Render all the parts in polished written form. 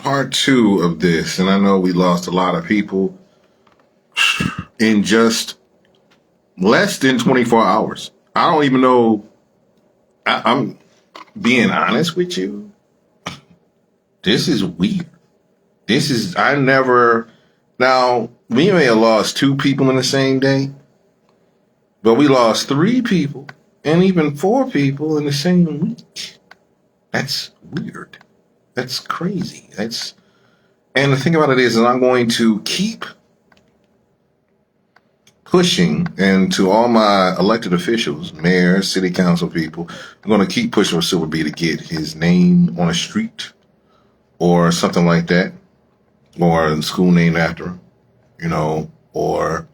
part two of this, and I know we lost a lot of people in just less than 24 hours. I don't even know. I'm being honest with you. This is weird. Now, we may have lost 2 people in the same day, but we lost 3 people and even 4 people in the same week. That's weird. That's crazy. And the thing about it is I'm going to keep pushing, and to all my elected officials, mayors, city council people, I'm going to keep pushing for Silver B to get his name on a street or something like that, or a school named after him, or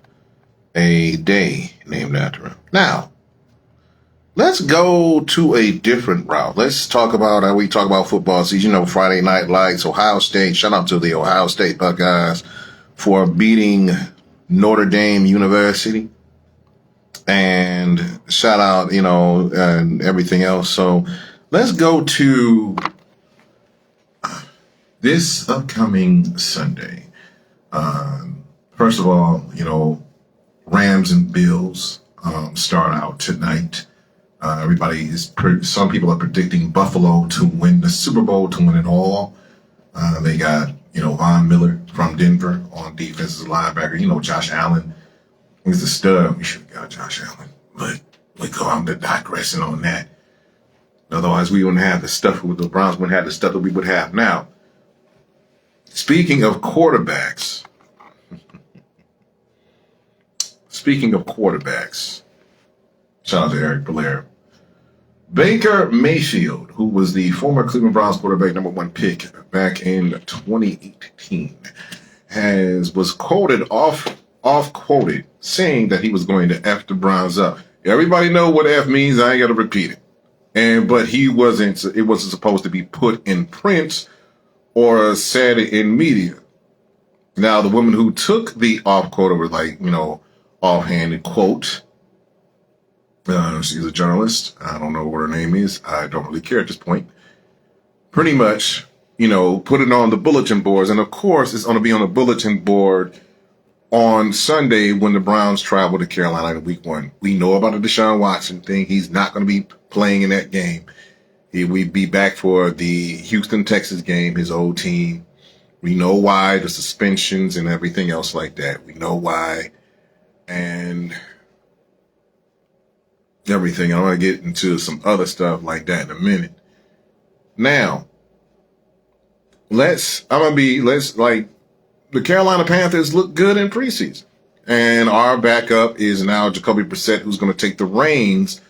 a day named after him. Now, let's go to a different route. Let's talk about how we talk about football season. Friday Night Lights, Ohio State. Shout out to the Ohio State Buckeyes for beating Notre Dame University. And shout out, and everything else. So let's go to this upcoming Sunday. First of all, Rams and Bills start out tonight. Some people are predicting Buffalo to win the Super Bowl, to win it all. They got, Von Miller from Denver on defense as a linebacker. Josh Allen is the stud. We should have got Josh Allen, but I'm digressing on that. Otherwise, we wouldn't have the stuff with the Browns wouldn't have the stuff that we would have now. Speaking of quarterbacks, shout out to Eric Blair. Baker Mayfield, who was the former Cleveland Browns quarterback, number 1 pick back in 2018, was quoted off-quoted saying that he was going to F the Browns up. Everybody know what F means. I ain't got to repeat it. But it wasn't supposed to be put in print or said in media. Now, the woman who took the off-quote were offhanded quote. She's a journalist. I don't know what her name is. I don't really care at this point. Pretty much, put it on the bulletin boards. And of course, it's going to be on the bulletin board on Sunday when the Browns travel to Carolina in week 1. We know about the Deshaun Watson thing. He's not going to be playing in that game. He will be back for the Houston, Texas game, his old team. We know why, the suspensions and everything else like that. We know why. And everything. I'm going to get into some other stuff like that in a minute. Now, the Carolina Panthers look good in preseason. And our backup is now Jacoby Brissett, who's going to take the reins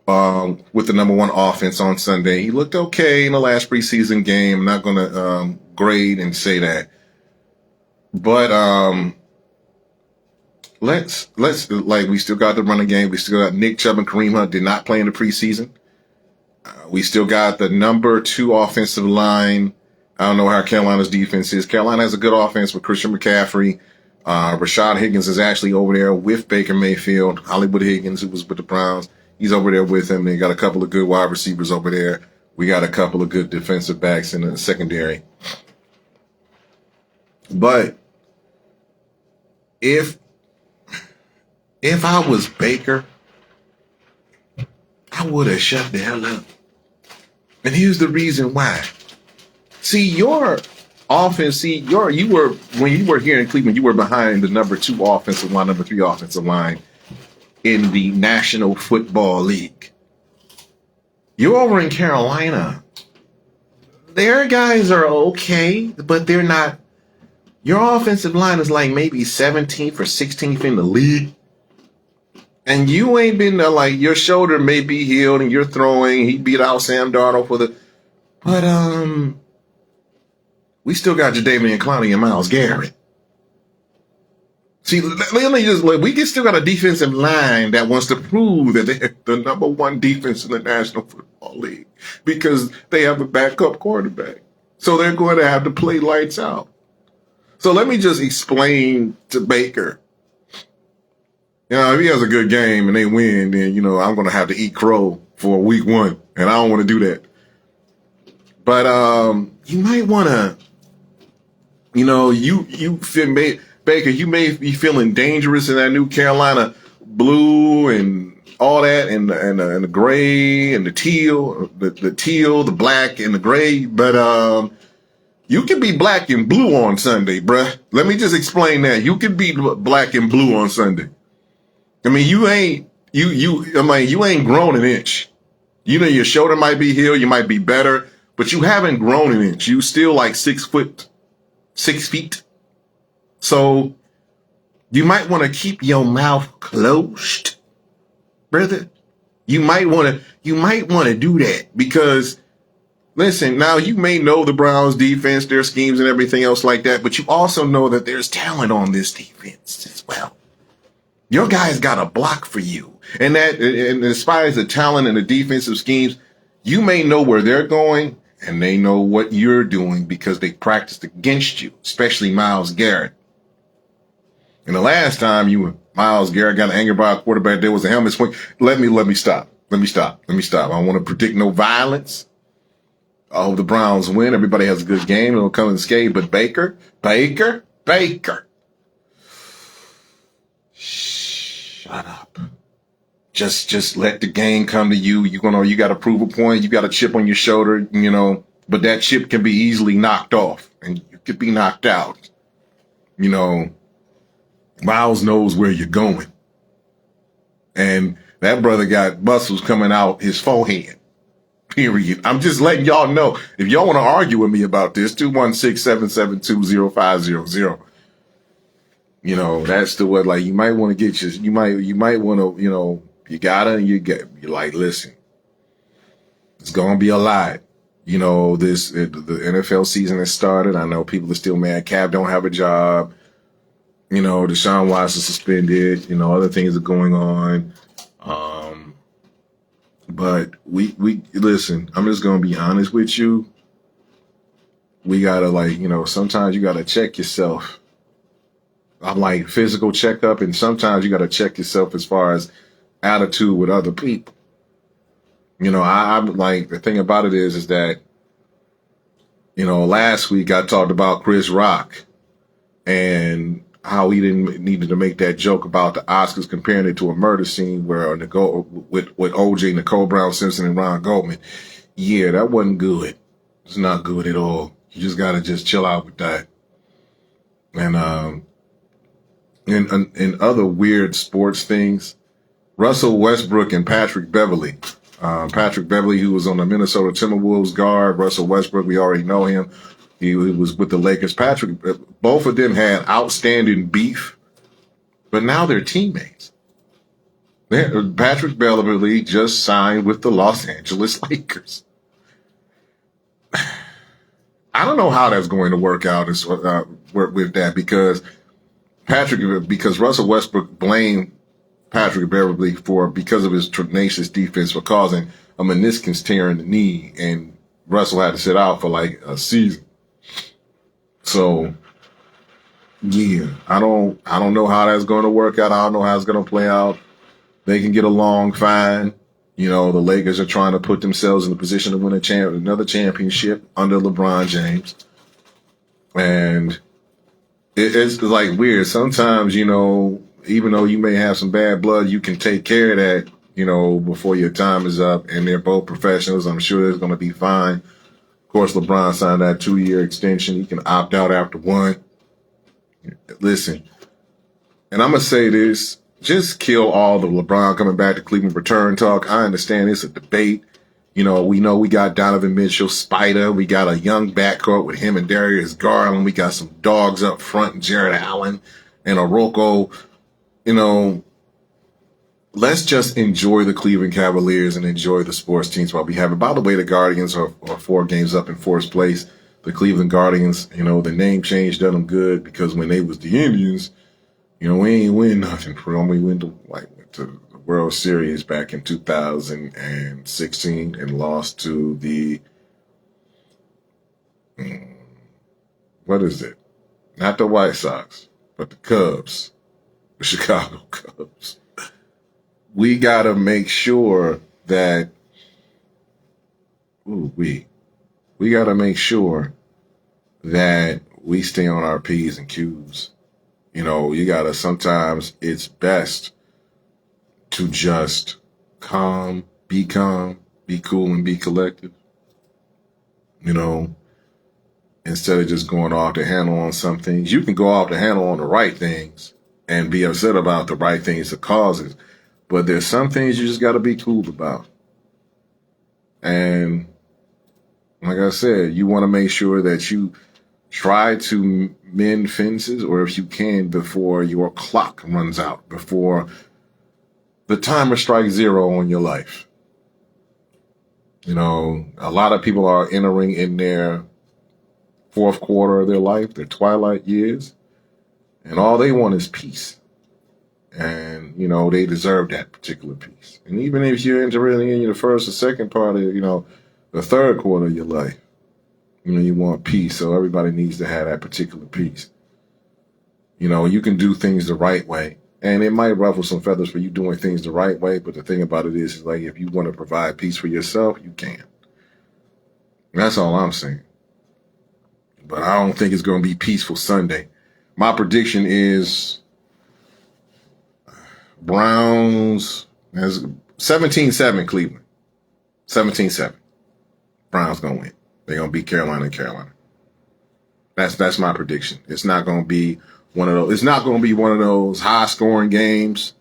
with the number 1 offense on Sunday. He looked okay in the last preseason game. I'm not going to grade and say that. But let's we still got the running game. We still got Nick Chubb and Kareem Hunt did not play in the preseason. We still got the number 2 offensive line. I don't know how Carolina's defense is. Carolina has a good offense with Christian McCaffrey. Rashad Higgins is actually over there with Baker Mayfield. Hollywood Higgins, who was with the Browns, he's over there with him. They got a couple of good wide receivers over there. We got a couple of good defensive backs in the secondary. But if I was Baker, I would have shut the hell up. And here's the reason why. See, your offense, when you were here in Cleveland, you were behind the number 2 offensive line, number 3 offensive line in the National Football League. You're over in Carolina. Their guys are okay, but they're not. Your offensive line is like maybe 17th or 16th in the league. And you ain't been there, your shoulder may be healed and you're throwing. He beat out Sam Darnold but we still got Jadeveon Clowney and Myles Garrett. See, we still got a defensive line that wants to prove that they're the number 1 defense in the National Football League because they have a backup quarterback. So they're going to have to play lights out. So let me just explain to Baker. If he has a good game and they win, then, I'm going to have to eat crow for week 1. And I don't want to do that. But you might want to Baker, you may be feeling dangerous in that new Carolina blue and all that, and the gray and the teal, the black and the gray, but you can be black and blue on Sunday, bruh. Let me just explain that. You can be black and blue on Sunday. I mean, you ain't grown an inch. Your shoulder might be healed, you might be better, but you haven't grown an inch. You still like 6 feet. So you might want to keep your mouth closed, brother. You might want to do that because listen, now you may know the Browns defense, their schemes and everything else like that, but you also know that there's talent on this defense as well. Your guys got a block for you. And as far as the talent and the defensive schemes, you may know where they're going and they know what you're doing because they practiced against you, especially Myles Garrett. And the last time Myles Garrett got angered by a quarterback, there was a helmet swing. Let me stop. I don't want to predict no violence. I hope the Browns win. Everybody has a good game. It'll come unscathed. But Baker. Shut up. Just let the game come to you. You got to prove a point. You got a chip on your shoulder, but that chip can be easily knocked off and you could be knocked out. Miles knows where you're going. And that brother got muscles coming out his forehead. Period. I'm just letting y'all know. If y'all want to argue with me about this, 216-772-0500. That's the what, like, you might want to get you might want to, you like, listen, it's going to be a lot. The NFL season has started. I know people are still mad. Cap don't have a job. Deshaun Watson suspended. Other things are going on. But we listen, I'm just going to be honest with you. We got to sometimes you got to check yourself. I'm like physical checkup. And sometimes you got to check yourself as far as attitude with other people. I'm like, the thing about it is that, last week I talked about Chris Rock and how he needed to make that joke about the Oscars, comparing it to a murder scene with OJ, Nicole Brown Simpson, and Ron Goldman. Yeah, that wasn't good. It's not good at all. You just gotta just chill out with that. And in other weird sports things, Russell Westbrook and Patrick Beverley. Patrick Beverley, who was on the Minnesota Timberwolves guard. Russell Westbrook, we already know him. He was with the Lakers. Both of them had outstanding beef, but now they're teammates. Patrick Beverley just signed with the Los Angeles Lakers. I don't know how that's going to work out with that because Russell Westbrook blamed Patrick Beverley because of his tenacious defense for causing a meniscus tear in the knee, and Russell had to sit out for like a season. So, yeah, I don't know how that's going to work out. I don't know how it's going to play out. They can get along fine. The Lakers are trying to put themselves in a position to win another championship under LeBron James. And it's like weird. Sometimes, even though you may have some bad blood, you can take care of that, before your time is up. And they're both professionals. I'm sure it's going to be fine. Of course, LeBron signed that 2-year extension. He can opt out after one. Listen, and I'm going to say this, just kill all the LeBron coming back to Cleveland return talk. I understand it's a debate. We know we got Donovan Mitchell, Spider. We got a young backcourt with him and Darius Garland. We got some dogs up front, Jared Allen and Oroko. Let's just enjoy the Cleveland Cavaliers and enjoy the sports teams while we have it. By the way, the Guardians are 4 games up in 4th place. The Cleveland Guardians, the name change done them good because when they was the Indians, we ain't win nothing for them. We went to the World Series back in 2016 and lost to the, what is it? Not the White Sox, but the Cubs, the Chicago Cubs. We got to make sure that we got to make sure that we stay on our P's and Q's. You know, you gotta, sometimes it's best to just calm, be cool, and be collected. You know, instead of just going off the handle on some things. You can go off the handle on the right things and be upset about the right things, the causes. But there's some things you just got to be cool about. And like I said, you want to make sure that you try to mend fences, or if you can, before your clock runs out, before the timer strikes zero on your life. You know, a lot of people are entering in their fourth quarter of their life, their twilight years, and all they want is peace. And, you know, they deserve that particular peace. And even if you're entering in the first or second part of, you know, the third quarter of your life, you know, you want peace. So everybody needs to have that particular peace. You know, you can do things the right way. And it might ruffle some feathers for you doing things the right way. But the thing about it is like, if you want to provide peace for yourself, you can. That's all I'm saying. But I don't think it's going to be peaceful Sunday. My prediction is Browns has 17-7 Cleveland. 17-7. Browns going to win. They're going to beat Carolina and Carolina. That's my prediction. It's not going to be one of those. It's not going to be one of those high scoring games.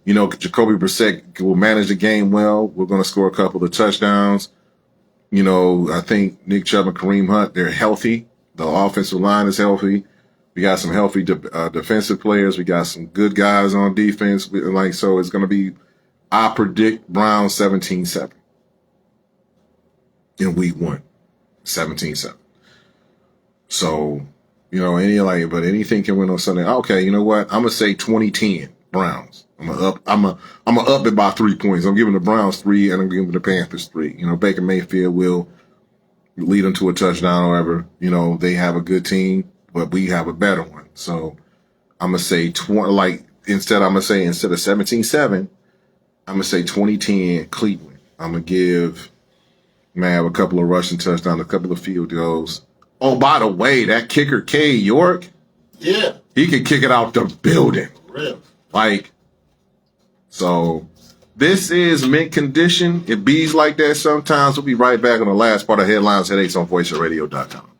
You know, Jacoby Brissett will manage the game well. We're going to score a couple of touchdowns. You know, I think Nick Chubb and Kareem Hunt, they're healthy. The offensive line is healthy. We got some healthy defensive players. We got some good guys on defense. So it's going to be, I predict Browns 17-7 in week 1. 17-7. So, you know, but anything can win on Sunday. Okay, you know what? I'm gonna say 20-10 Browns. I'm gonna up it by 3 points. I'm giving the Browns 3 and I'm giving the Panthers 3. You know, Baker Mayfield will lead them to a touchdown. However, you know, they have a good team, but we have a better one. So I'm gonna say 20. Instead of 17-7, I'm gonna say 20-10 Cleveland. I'm gonna give Mav a couple of rushing touchdowns, a couple of field goals. Oh, by the way, that kicker, K. York, yeah, he can kick it out the building. Real. So this is mint condition. It bees like that sometimes. We'll be right back on the last part of Headlines Headaches on voiceofradio.com.